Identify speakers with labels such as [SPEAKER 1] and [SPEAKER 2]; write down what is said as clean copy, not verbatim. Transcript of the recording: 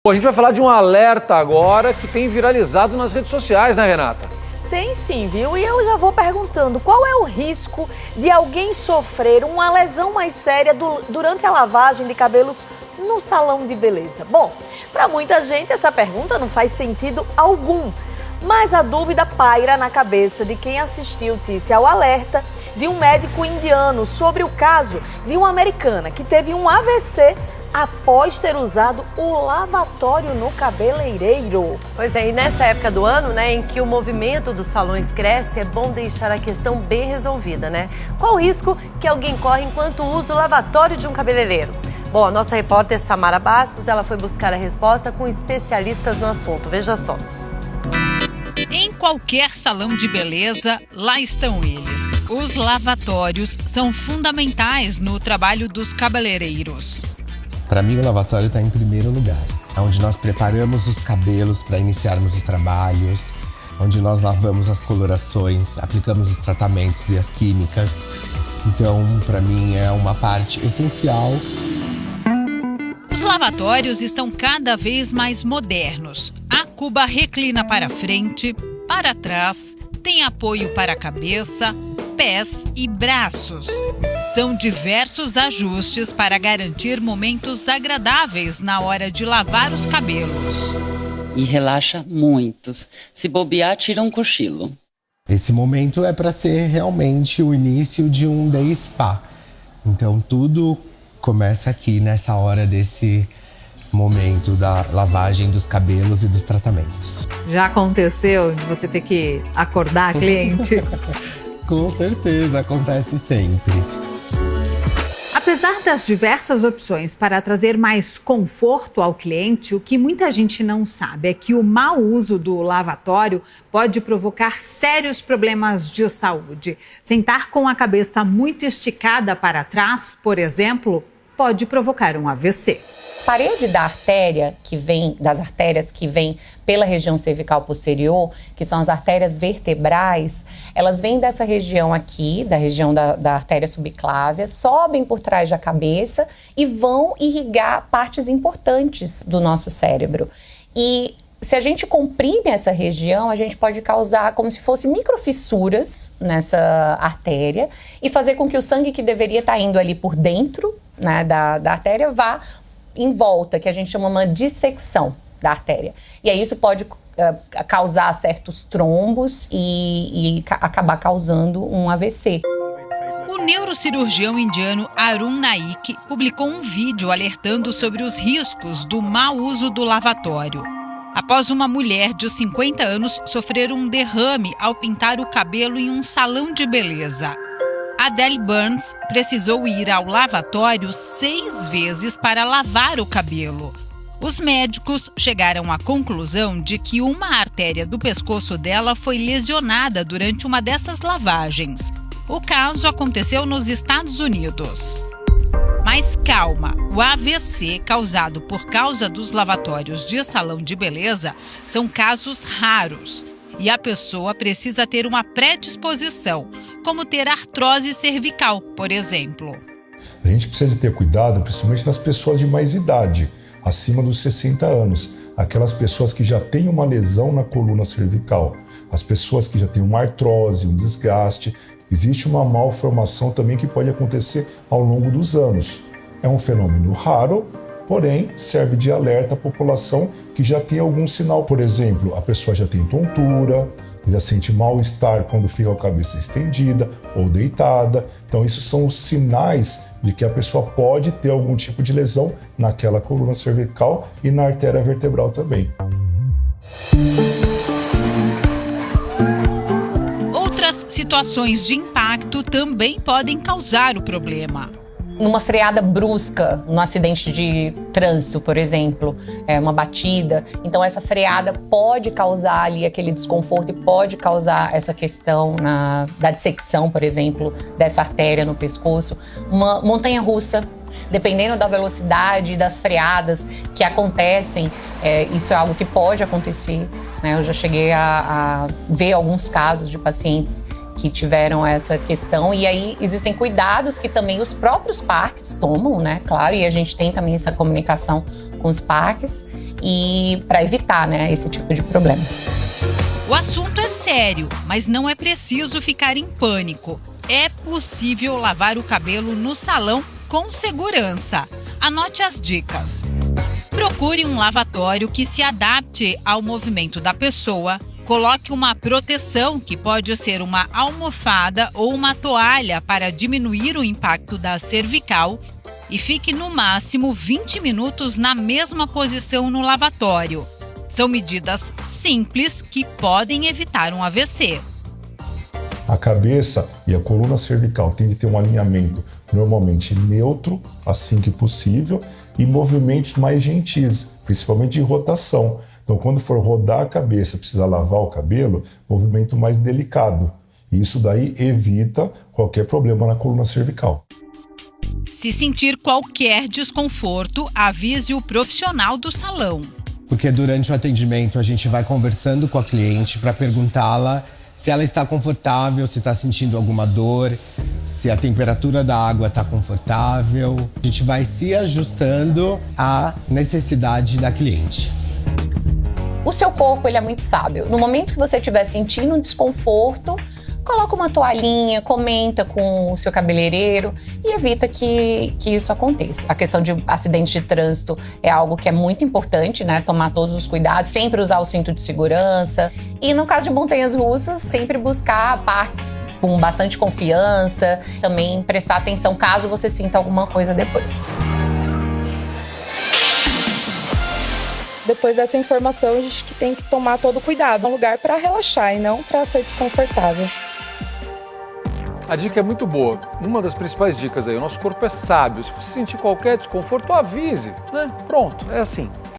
[SPEAKER 1] A gente vai falar de um alerta agora que tem viralizado nas redes sociais, né, Renata?
[SPEAKER 2] Tem sim, viu? E eu já vou perguntando, qual é o risco de alguém sofrer uma lesão mais séria durante a lavagem de cabelos no salão de beleza? Bom, para muita gente essa pergunta não faz sentido algum, mas a dúvida paira na cabeça de quem assistiu, Tícia, ao alerta de um médico indiano sobre o caso de uma americana que teve um AVC após ter usado o lavatório no cabeleireiro.
[SPEAKER 3] Pois é, e nessa época do ano, né, em que o movimento dos salões cresce, é bom deixar a questão bem resolvida, né? Qual o risco que alguém corre enquanto usa o lavatório de um cabeleireiro? Bom, a nossa repórter Samara Bastos, ela foi buscar a resposta com especialistas no assunto. Veja só.
[SPEAKER 4] Em qualquer salão de beleza, lá estão eles. Os lavatórios são fundamentais no trabalho dos cabeleireiros.
[SPEAKER 5] Para mim, o lavatório está em primeiro lugar. É onde nós preparamos os cabelos para iniciarmos os trabalhos, onde nós lavamos as colorações, aplicamos os tratamentos e as químicas. Então, para mim, é uma parte essencial.
[SPEAKER 4] Os lavatórios estão cada vez mais modernos. A cuba reclina para frente, para trás, tem apoio para a cabeça, pés e braços. São diversos ajustes para garantir momentos agradáveis na hora de lavar os cabelos.
[SPEAKER 6] E relaxa muito. Se bobear, tira um cochilo.
[SPEAKER 5] Esse momento é para ser realmente o início de um day spa. Então tudo começa aqui nessa hora desse momento da lavagem dos cabelos e dos tratamentos.
[SPEAKER 7] Já aconteceu de você ter que acordar a cliente?
[SPEAKER 5] Com certeza, acontece sempre.
[SPEAKER 7] Apesar das diversas opções para trazer mais conforto ao cliente, o que muita gente não sabe é que o mau uso do lavatório pode provocar sérios problemas de saúde. Sentar com a cabeça muito esticada para trás, por exemplo, pode provocar um AVC.
[SPEAKER 8] Parede da artéria das artérias que vêm pela região cervical posterior, que são as artérias vertebrais, elas vêm dessa região aqui, da região da artéria subclávia, sobem por trás da cabeça e vão irrigar partes importantes do nosso cérebro. E se a gente comprime essa região, a gente pode causar como se fossem microfissuras nessa artéria e fazer com que o sangue que deveria estar indo ali por dentro, né, da artéria vá em volta, que a gente chama uma dissecção da artéria. E aí isso pode causar certos trombos e acabar causando um AVC.
[SPEAKER 4] O neurocirurgião indiano Arun Naik publicou um vídeo alertando sobre os riscos do mau uso do lavatório. Após uma mulher de 50 anos sofrer um derrame ao pintar o cabelo em um salão de beleza. Adele Burns precisou ir ao lavatório 6 vezes para lavar o cabelo. Os médicos chegaram à conclusão de que uma artéria do pescoço dela foi lesionada durante uma dessas lavagens. O caso aconteceu nos Estados Unidos. Mas calma, o AVC causado por causa dos lavatórios de salão de beleza são casos raros. E a pessoa precisa ter uma predisposição, como ter artrose cervical, por exemplo.
[SPEAKER 9] A gente precisa ter cuidado, principalmente nas pessoas de mais idade, acima dos 60 anos. Aquelas pessoas que já têm uma lesão na coluna cervical. As pessoas que já têm uma artrose, um desgaste. Existe uma malformação também que pode acontecer ao longo dos anos. É um fenômeno raro, porém serve de alerta à população que já tem algum sinal. Por exemplo, a pessoa já tem tontura, já sente mal-estar quando fica com a cabeça estendida ou deitada. Então, isso são os sinais de que a pessoa pode ter algum tipo de lesão naquela coluna cervical e na artéria vertebral também.
[SPEAKER 4] Outras situações de impacto também podem causar o problema.
[SPEAKER 8] Numa freada brusca, num acidente de trânsito, por exemplo, uma batida. Então, essa freada pode causar ali aquele desconforto e pode causar essa questão da dissecção, por exemplo, dessa artéria no pescoço. Uma montanha-russa, dependendo da velocidade das freadas que acontecem, isso é algo que pode acontecer, né? Eu já cheguei a ver alguns casos de pacientes que tiveram essa questão. E aí existem cuidados que também os próprios parques tomam, né? Claro, e a gente tem também essa comunicação com os parques e para evitar, né, esse tipo de problema.
[SPEAKER 4] O assunto é sério, mas não é preciso ficar em pânico. É possível lavar o cabelo no salão com segurança. Anote as dicas. Procure um lavatório que se adapte ao movimento da pessoa. Coloque uma proteção, que pode ser uma almofada ou uma toalha, para diminuir o impacto da cervical. E fique no máximo 20 minutos na mesma posição no lavatório. São medidas simples que podem evitar um AVC.
[SPEAKER 9] A cabeça e a coluna cervical têm que ter um alinhamento normalmente neutro, assim que possível, e movimentos mais gentis, principalmente de rotação. Então, quando for rodar a cabeça, precisa lavar o cabelo, movimento mais delicado. E isso daí evita qualquer problema na coluna cervical.
[SPEAKER 4] Se sentir qualquer desconforto, avise o profissional do salão.
[SPEAKER 5] Porque durante o atendimento a gente vai conversando com a cliente para perguntá-la se ela está confortável, se está sentindo alguma dor, se a temperatura da água está confortável. A gente vai se ajustando à necessidade da cliente.
[SPEAKER 8] O seu corpo, ele é muito sábio. No momento que você estiver sentindo um desconforto, coloca uma toalhinha, comenta com o seu cabeleireiro e evita que isso aconteça. A questão de acidente de trânsito é algo que é muito importante, né? Tomar todos os cuidados, sempre usar o cinto de segurança. E no caso de montanhas-russas, sempre buscar parques com bastante confiança. Também prestar atenção caso você sinta alguma coisa depois.
[SPEAKER 10] Depois dessa informação, a gente tem que tomar todo cuidado. É um lugar para relaxar e não para ser desconfortável.
[SPEAKER 1] A dica é muito boa. Uma das principais dicas aí, o nosso corpo é sábio. Se você sentir qualquer desconforto, avise, né? Pronto, é assim.